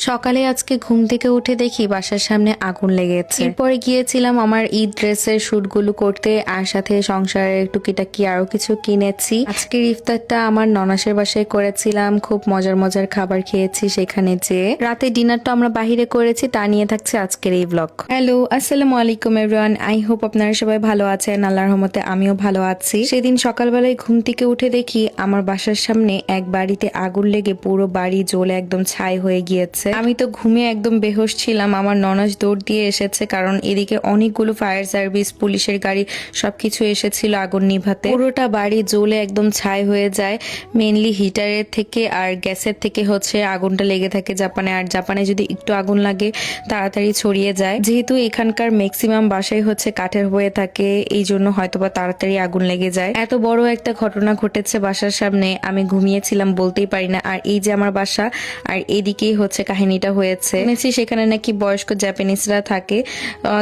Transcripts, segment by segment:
সকালে আজকে ঘুম থেকে উঠে দেখি বাসার সামনে আগুন লেগেছে। এরপরে গিয়েছিলাম আমার ঈদ ড্রেসের শুটগুলো করতে, আর সাথে সংসারের টুকিটাকি আরো কিছু কিনেছি। আজকের ইফতারটা আমার ননাসের বাসায় করেছিলাম, খুব মজার মজার খাবার খেয়েছি সেখানে। যে রাতে ডিনারটা আমরা বাহিরে করেছি, তা নিয়ে থাকছে আজকের এই ব্লগ। হ্যালো, আসসালামু আলাইকুম এভরিওয়ান। আই হোপ আপনারা সবাই ভালো আছেন। আল্লাহর রহমতে আমিও ভালো আছি। সেদিন সকালবেলায় ঘুম থেকে উঠে দেখি আমার বাসার সামনে এক বাড়িতে আগুন লেগে পুরো বাড়ি জ্বলে একদম ছাই হয়ে গিয়েছে। আমি তো ঘুমিয়ে একদম বেহোশ ছিলাম। আমার ননাস দৌড় দিয়ে এসেছে, কারণ এদিকে অনেকগুলো ফায়ার সার্ভিস, পুলিশের গাড়ি সবকিছু এসেছিল আগুন নিভাতে। পুরোটা বাড়ি জ্বলে একদম ছাই হয়ে যায়। মেইনলি হিটারের থেকে আর গ্যাসের থেকে হচ্ছে আগুনটা লেগে থাকে জাপানে, আর জাপানে যদি একটু আগুন লাগে তাড়াতাড়ি ছড়িয়ে যায়। যেহেতু এখানকার ম্যাক্সিমাম বাসাই হচ্ছে কাঠের হয়ে থাকে, এই জন্য হয়তোবা তাড়াতাড়ি আগুন লেগে যায়। এত বড় একটা ঘটনা ঘটেছে বাসার সামনে, আমি ঘুমিয়েছিলাম বলতেই পারি না। আর এই যে আমার বাসা, আর এদিকেই হচ্ছে কাহিনীটা হয়েছে। শুনেছি সেখানে নাকি বয়স্ক জাপানিজরা থাকে,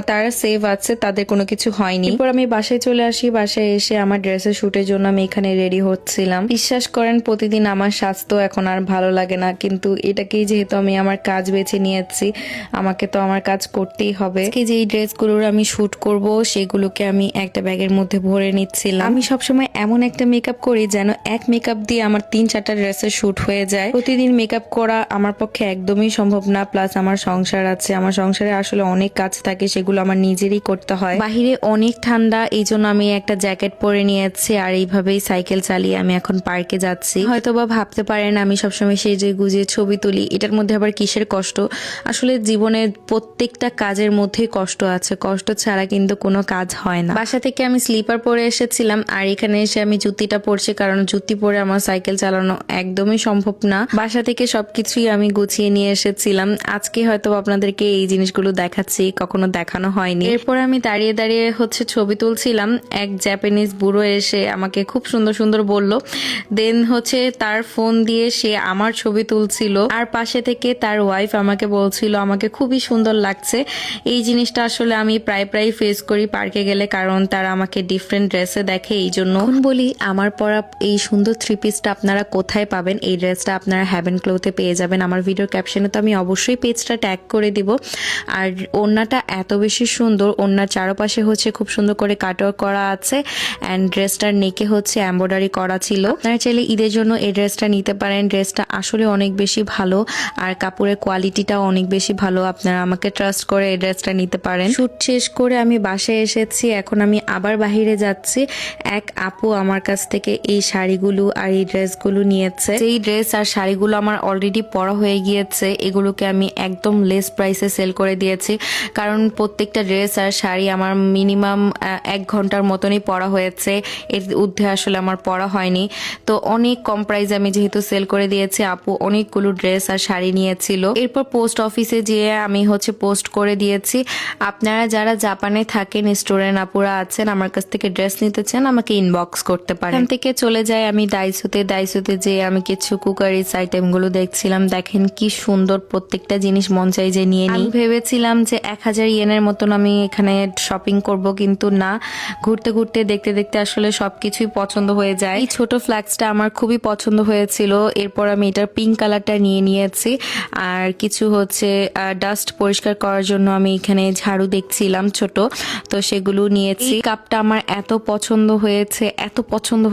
তারা সেভ আছে, তাদের কোনো কিছু হয়নি। এরপর আমি বাসায় চলে আসি। বাসায় এসে আমার ড্রেসের শুটের জন্য আমি এখানে রেডি হচ্ছিলাম। বিশ্বাস করেন, প্রতিদিন আমার স্বাস্থ্য এখন আর ভালো লাগে না, কিন্তু এটাকেই যেহেতু আমি আমার কাজ বেছে নিয়েছি, আমাকে তো আমার কাজ করতেই হবে। যে এই ড্রেসগুলোর আমি শুট করব, সেগুলোকে আমি একটা ব্যাগের মধ্যে ভরে নিচ্ছিলাম। আমি সবসময় এমন একটা মেকআপ করি যেন এক মেকআপ দিয়ে আমার 3-4টা ড্রেসের শুট হয়ে যায়। প্রতিদিন মেকআপ করা আমার পক্ষে একদমই সম্ভব না। প্লাস আমার সংসার আছে, আমার সংসারে আসলে অনেক কাজ থাকে, সেগুলো আমার নিজেরই করতে হয়। বাহিরে অনেক ঠান্ডা, এই জন্য আমি একটা জ্যাকেট পরে নিয়েছি, আর এইভাবেই সাইকেল চালিয়ে আমি এখন পার্কে যাচ্ছি। হয়তোবা ভাবতে পারেন আমি সবসময় সেজে গুজে ছবি তুলি, এটার মধ্যে আবার কিসের কষ্ট? আসলে জীবনের প্রত্যেকটা কাজের মধ্যেই কষ্ট আছে, কষ্ট ছাড়া কিন্তু কোনো কাজ হয় না। বাসা থেকে আমি স্লিপার পরে এসেছিলাম, আর এখানে এসে আমি জুতিটা পরছি, কারণ জুতি পরে আমার সাইকেল চালানো একদমই সম্ভব না। বাসা থেকে সবকিছুই আমি গুছিয়ে নিয়ে এসেছিলাম। আজকে হয়তো আপনাদেরকে এই জিনিসগুলো দেখাচ্ছি, কখনো দেখানো হয়নি। এরপর আমি দাঁড়িয়ে দাঁড়িয়ে হচ্ছে ছবি তুলছিলাম। এক জাপানিজ বুড়ো এসে আমাকে খুব সুন্দর সুন্দর বলল, দেন হচ্ছে তার ফোন দিয়ে সে আমার ছবি তুলছিল, আর পাশে থেকে তার ওয়াইফ আমাকে বলছিল আমাকে খুবই সুন্দর লাগছে। এই জিনিসটা আসলে আমি প্রায় প্রায় ফেস করি পার্কে গেলে, কারণ তারা আমাকে ডিফারেন্ট ড্রেসে দেখে। এই জন্য বলি, আমার পরা এই সুন্দর 3 পিসটা আপনারা কোথায় পাবেন? এই ড্রেসটা আপনারা হ্যাভেন ক্লোথে পেয়ে যাবেন। আমার ভিডিওর ক্যাপশনে তো আমি অবশ্যই পেজটা ট্যাগ করে দিব। আর ওড়নাটা এত বেশি সুন্দর, ওড়নার চারপাশে হচ্ছে খুব সুন্দর করে কাটওয়ার্ক করা আছে, অ্যান্ড ড্রেসটার নেকে হচ্ছে এমব্রয়ডারি করা ছিল। আপনারা চাইলে ঈদের জন্য এই ড্রেসটা নিতে পারেন। ড্রেসটা আসলে অনেক বেশি ভালো, আর কাপড়ের কোয়ালিটিটাও অনেক বেশি ভালো। আপনারা আমাকে ট্রাস্ট করে এই ড্রেসটা নিতে পারেন। শুট শেষ করে আমি বাসায় এসেছি, এখন আমি আবার বাহিরে যাচ্ছি। এক আপু আমার কাছ থেকে এই শাড়িগুলো আর এই ড্রেসগুলো নিয়েছে। এই ড্রেস আর শাড়িগুলো আমার অলরেডি পরা হয়ে গিয়েছে, এগুলোকে আমি একদম লেস প্রাইসে সেল করে দিয়েছি, কারণ প্রত্যেকটা ড্রেস আর শাড়ি আমার মিনিমাম 1 ঘন্টার মতনই পরা হয়েছে, এর ঊর্ধ্বে আসলে আমার পরা হয়নি। তো অনেক কম প্রাইসে আমি যেহেতু সেল করে দিয়েছি, আপু অনেকগুলো ড্রেস আর শাড়ি নিয়েছিল। এরপর পোস্ট অফিসে যেয়ে আমি হচ্ছে পোস্ট করে দিয়েছি। আপনারা যারা জাপানে থাকেন, স্টুডেন্ট আপুরা আছেন, আমার কাছ থেকে ড্রেস নিতে চান, আমাকে ইনবক্স করতে পারেন। এখান থেকে চলে যাই আমি ডাইসোতে যেয়ে আমি কিছু কুকারিজ আইটেম গুলো দেখছিলাম। দেখেন কি সুন্দর, প্রত্যেকটা জিনিস মন চাই যে নিয়ে নিই। আমি ভেবেছিলাম যে 1000 ইয়েনের মতন আমি এখানে শপিং করব, কিন্তু না, ঘুরতে ঘুরতে দেখতে দেখতে আসলে সবকিছুই পছন্দ হয়ে যায়। এই ছোট ফ্ল্যাক্সটা আমার খুবই পছন্দ হয়েছিল। এরপর আমি এটার পিঙ্ক কালারটা নিয়ে নিয়েছি, আর কিছু হচ্ছে ডাস্ট পরিষ্কার করার জন্য আমি এখানে ঝাড়ু দেখছিলাম ছোট, তো সেগুলো নিয়েছি। কাপটা আমার এত পছন্দ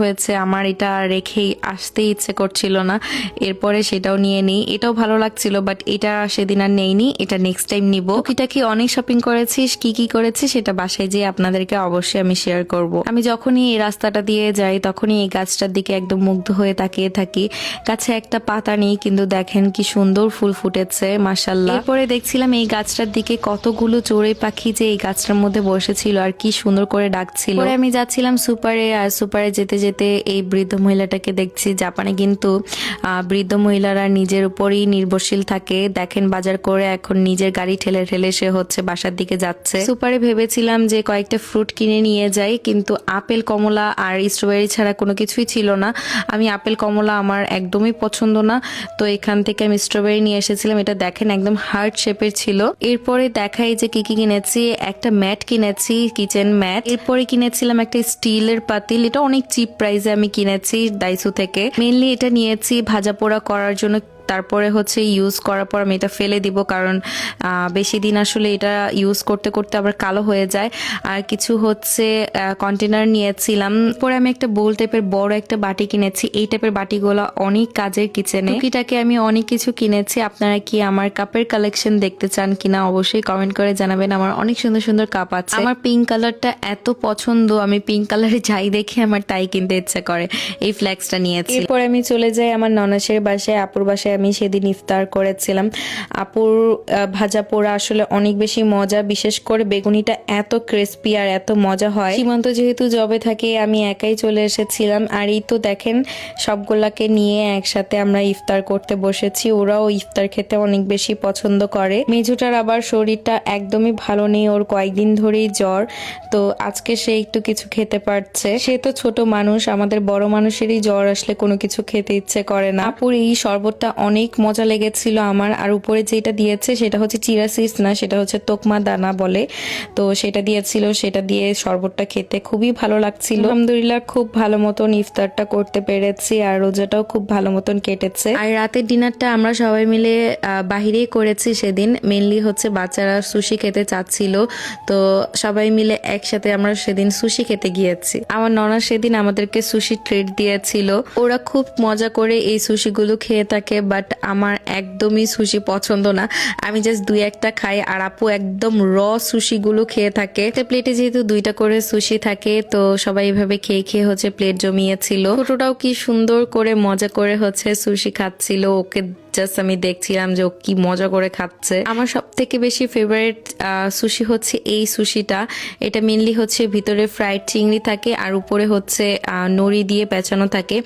হয়েছে, আমার এটা রেখেই আসতে ইচ্ছে করছিল না। এরপরে সেটাও নিয়ে নিই, এটাও ভালো লাগছিল, বাট এটা সেদিন আর নেইনি, এটা নেক্সট টাইম নিব। টুকিটাকি অনেক শপিং করেছি, কি করেছি সেটা বাসায় যেয়ে আপনাদেরকে অবশ্যই আমি শেয়ার করব। আমি যখনই এই রাস্তাটা দিয়ে যাই, তখনই এই গাছটার দিকে একদম মুগ্ধ হয়ে তাকিয়ে থাকি। গাছে একটা পাতা নেই, কিন্তু দেখেন কি সুন্দর ফুল ফুটেছে, মাশাআল্লাহ। এরপরে দেখছিলাম এই গাছটার দিকে কতগুলো চড়ুই পাখি যে এই গাছটার মধ্যে বসেছিল, আর কি সুন্দর করে ডাকছিল। পরে আমি যাচ্ছিলাম সুপারে, আর সুপারে যেতে যেতে এই বৃদ্ধ মহিলাটাকে দেখছি। জাপানে কিন্তু বৃদ্ধ মহিলারা নিজের উপরই নির্ভরশীল থাকে। দেখেন বাজার করে এখন নিজের গাড়ি ঠেলে ঠেলে সে হচ্ছে বাসার দিকে যাচ্ছে। সুপারে ভেবেছিলাম যে কয়েকটা ফ্রুট কিনে নিয়ে যাই, কিন্তু আপেল, কমলা আর স্ট্রবেরি ছাড়া কোনো কিছুই ছিল না। আমি আপেল, কমলা আমার একদমই পছন্দ না, তো এখান থেকে আমি স্ট্রবেরি নিয়ে এসেছিলাম। এটা দেখেন একদম হার্ট শেপের ছিল। এরপরে দেখাই যে কি কিনেছি। একটা ম্যাট কিনেছি, কিচেন ম্যাট। এরপরে কিনেছিলাম একটা স্টিলের পাতিল, এটা অনেক চিপ প্রাইসে আমি কিনেছি ডাইসো থেকে। মেইনলি এটা নিয়েছি ভাজা পোড়া করার জন্য, তারপরে হচ্ছে ইউজ করার পর আমি এটা ফেলে দিব, কারণ বেশি দিন আসলে এটা ইউজ করতে করতে আবার কালো হয়ে যায়। আর কিছু হচ্ছে কন্টেনার নিয়েছিলাম। পরে আমি একটা বোল টাইপের বড় একটা বাটি কিনেছি। এই টাইপের বাটিগুলো অনেক কাজের কিচেনে। টুকিটাকে আমি অনেক কিছু কিনেছি। আপনারা কি আমার কাপের কালেকশন দেখতে চান কিনা অবশ্যই কমেন্ট করে জানাবেন। আমার অনেক সুন্দর সুন্দর কাপ আছে। আমার পিঙ্ক কালারটা এত পছন্দ, আমি পিঙ্ক কালারে যাই দেখে আমার তাই কিনতে ইচ্ছা করে। এই ফ্ল্যাক্সটা নিয়েছি। এরপর আমি চলে যাই আমার ননাসের বাসায়। আপুর বাসায় আমি সেদিন ইফতার করেছিলাম। আপুর ভাজা পোড়া আসলে অনেক বেশি মজা, বিশেষ করে বেগুনিটা এত ক্রিস্পি আর এত মজা হয়। সীমান্ত যেহেতু জবে থাকে আমি একাই চলে এসেছিলাম। আর এই তো দেখেন সবগুলাকে নিয়ে একসাথে আমরা ইফতার করতে বসেছি। ওরাও ইফতার খেতে অনেক বেশি পছন্দ করে। মেজুটার আবার শরীরটা একদমই ভালো নেই, ওর কয়েকদিন ধরেই জ্বর। তো আজকে সে একটু কিছু খেতে পারছে। সে তো ছোট মানুষ, আমাদের বড় মানুষেরই জ্বর আসলে কোনো কিছু খেতে ইচ্ছে করে না। আপুর এই শরবতটা অনেক মজা লেগেছিল আমার। আর উপরে যেটা দিয়েছে সেটা হচ্ছে চিরা সিডস না, সেটা হচ্ছে তোকমা দানা বলে। তো সেটা দিয়েছিল, সেটা দিয়ে শরবতটা খেতে খুবই ভালো লাগছিল। আলহামদুলিল্লাহ খুব ভালো মতন ইফতারটা করতে পেরেছি আর রোজাটাও খুব ভালো মতন কেটেছে। আর রাতের ডিনারটা আমরা সবাই মিলে বাহিরেই করেছি সেদিন। মেনলি হচ্ছে বাচ্চারা সুশি খেতে চাচ্ছিল, তো সবাই মিলে একসাথে আমরা সেদিন সুশি খেতে গিয়েছি। আমার ননা সেদিন আমাদেরকে সুশি ট্রিট দিয়েছিল। ওরা খুব মজা করে এই সুশিগুলো খেয়ে থাকে, বাট আমার একদমই সুশি পছন্দ না। আমি জাস্ট দুই একটা খাই আর আপু একদম র সুশিগুলো খেয়ে থাকে। প্লেটে যেহেতু দুইটা করে সুশি থাকে, তো সবাই এভাবে খেয়ে খেয়ে হচ্ছে প্লেট জমিয়েছিল। ছোটটাও কি সুন্দর করে মজা করে হচ্ছে সুশি খাচ্ছিল। ওকে জাস্ট আমি দেখছিলাম যে ও কি মজা করে খাচ্ছে। আমার সব থেকে বেশি ফেভারিট সুশি হচ্ছে এই সুশিটা। এটা মেনলি হচ্ছে ভিতরে ফ্রাইড চিংড়ি থাকে আর উপরে হচ্ছে নড়ি দিয়ে পেঁচানো থাকে।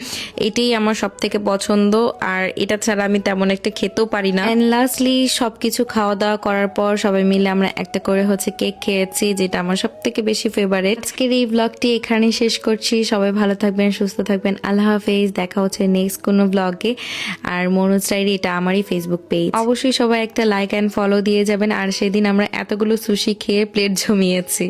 এটাই আমার সব থেকে পছন্দ, আর এটা ছাড়া আমি তেমন একটা খেতেও পারি না। এন্ড লাস্টলি সবকিছু খাওয়া দাওয়া করার পর সবাই মিলে আমরা একটা করে হচ্ছে কেক খেয়েছি, যেটা আমার সব থেকে বেশি ফেভারিট। আজকের এই ব্লগটি এখানেই শেষ করছি। সবাই ভালো থাকবেন, সুস্থ থাকবেন। আল্লাহ হাফেজ। দেখা হচ্ছে নেক্সট কোনো ব্লগে। আর মনোজ ডায়েরি এটা আমারই ফেসবুক পেজ। অবশ্যই সবাই একটা লাইক এন্ড ফলো দিয়ে যাবেন। আর সেদিন আমরা এতগুলো সুশি খেয়ে প্লেট জমিয়েছি।